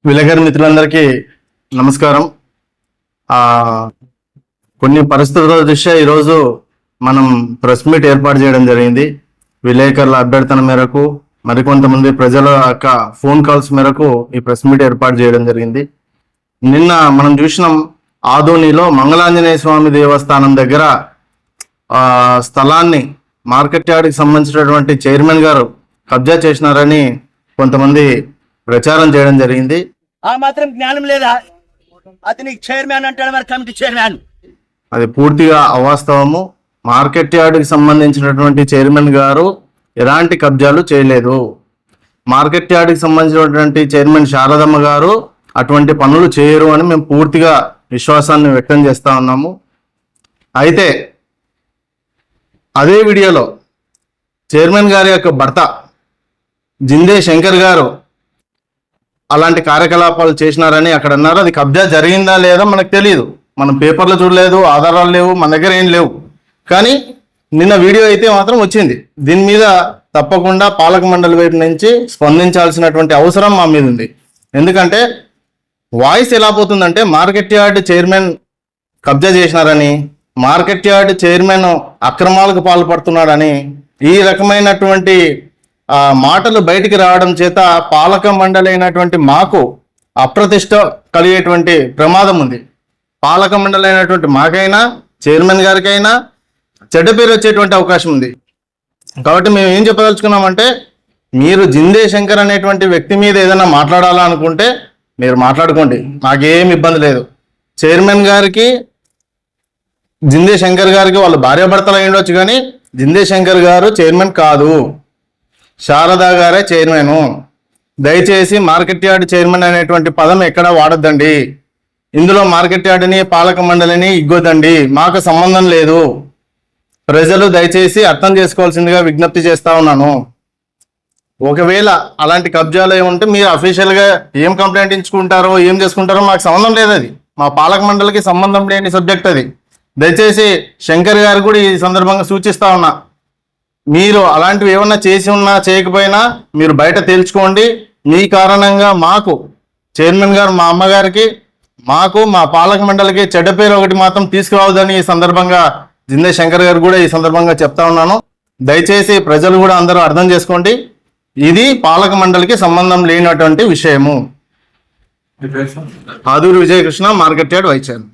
విలేకరు మిత్రులందరికీ నమస్కారం. కొన్ని పరిస్థితుల దృష్ట్యా ఈరోజు మనం ప్రెస్ మీట్ ఏర్పాటు చేయడం జరిగింది. విలేకరుల అభ్యర్థన మేరకు మరికొంతమంది ప్రజల యొక్క ఫోన్ కాల్స్ మేరకు ఈ ప్రెస్ మీట్ ఏర్పాటు చేయడం జరిగింది. నిన్న మనం చూసినాం, ఆదోనిలో మంగళాంజనేయ స్వామి దేవస్థానం దగ్గర స్థలాన్ని మార్కెట్ యార్డ్కి సంబంధించినటువంటి చైర్మన్ గారు కబ్జా చేసినారని కొంతమంది ప్రచారం చేయడం జరిగింది. ఆ మాత్రం జ్ఞానం లేదా? అతనికి చైర్మన్ అంటాడు, మరి కమిటీ చైర్మన్. అది పూర్తిగా అవాస్తవము. మార్కెట్ యార్డ్కి సంబంధించినటువంటి చైర్మన్ గారు ఎలాంటి కబ్జాలు చేయలేదు. మార్కెట్ యార్డ్కి సంబంధించినటువంటి చైర్మన్ శారదమ్మ గారు అటువంటి పనులు చేయరు అని మేము పూర్తిగా విశ్వాసాన్ని వ్యక్తం చేస్తా ఉన్నాము. అయితే అదే వీడియోలో చైర్మన్ గారి యొక్క భర్త జిందే శంకర్ గారు అలాంటి కార్యకలాపాలు చేసినారని అక్కడ అన్నారు. అది కబ్జా జరిగిందా లేదా మనకు తెలియదు, మనం పేపర్లో చూడలేదు, ఆధారాలు లేవు, మన దగ్గర ఏం లేవు. కానీ నిన్న వీడియో అయితే మాత్రం వచ్చింది. దీని మీద తప్పకుండా పాలక మండలి వైపు నుంచి స్పందించాల్సినటువంటి అవసరం మా మీద ఉంది. ఎందుకంటే వాయిస్ ఎలా పోతుందంటే మార్కెట్ యార్డ్ చైర్మన్ కబ్జా చేసినారని, మార్కెట్ యార్డ్ చైర్మన్ అక్రమాలకు పాల్పడుతున్నాడని ఈ రకమైనటువంటి మాటలు బయటికి రావడం చేత పాలక మండలి అయినటువంటి మాకు అప్రతిష్ట కలిగేటువంటి ప్రమాదం ఉంది. పాలక మండలి అయినటువంటి మాకైనా చైర్మన్ గారికైనా చెడ్డ పేరు వచ్చేటువంటి అవకాశం ఉంది. కాబట్టి మేము ఏం చెప్పదలుచుకున్నామంటే, మీరు జిందే శంకర్ అనేటువంటి వ్యక్తి మీద ఏదైనా మాట్లాడాలనుకుంటే మీరు మాట్లాడుకోండి, నాకేం ఇబ్బంది లేదు. చైర్మన్ గారికి జిందే శంకర్ గారికి వాళ్ళు భార్యాభర్తలు అయి ఉండొచ్చు, కానీ జిందే శంకర్ గారు చైర్మన్ కాదు, శారదా గారే చైర్మన్. దయచేసి మార్కెట్ యార్డ్ చైర్మన్ అనేటువంటి పదం ఎక్కడ వాడొద్దండి. ఇందులో మార్కెట్ యార్డ్ని పాలక మండలిని ఇగ్గొద్దండి, మాకు సంబంధం లేదు. ప్రజలు దయచేసి అర్థం చేసుకోవాల్సిందిగా విజ్ఞప్తి చేస్తా ఉన్నాను. ఒకవేళ అలాంటి కబ్జాలు ఉంటే మీరు అఫీషియల్గా ఏం కంప్లైంట్ ఇచ్చుకుంటారో ఏం చేసుకుంటారో మాకు సంబంధం లేదు. అది మా పాలక మండలికి సంబంధం లేని సబ్జెక్ట్ అది. దయచేసి శంకర్ గారు కూడా ఈ సందర్భంగా సూచిస్తా ఉన్నా, మీరు అలాంటివి ఏమన్నా చేసి ఉన్నా చేయకపోయినా మీరు బయట తేల్చుకోండి. మీ కారణంగా మాకు చైర్మన్ గారు, మా అమ్మగారికి, మాకు, మా పాలక మండలికి చెడ్డ పేరు ఒకటి మాత్రం తీసుకురావద్దని ఈ సందర్భంగా జిందే శంకర్ గారు కూడా ఈ సందర్భంగా చెప్తా ఉన్నాను. దయచేసి ప్రజలు కూడా అందరూ అర్థం చేసుకోండి, ఇది పాలక మండలికి సంబంధం లేనటువంటి విషయము. Aduri Vijayakrishna, market yard vice chairman.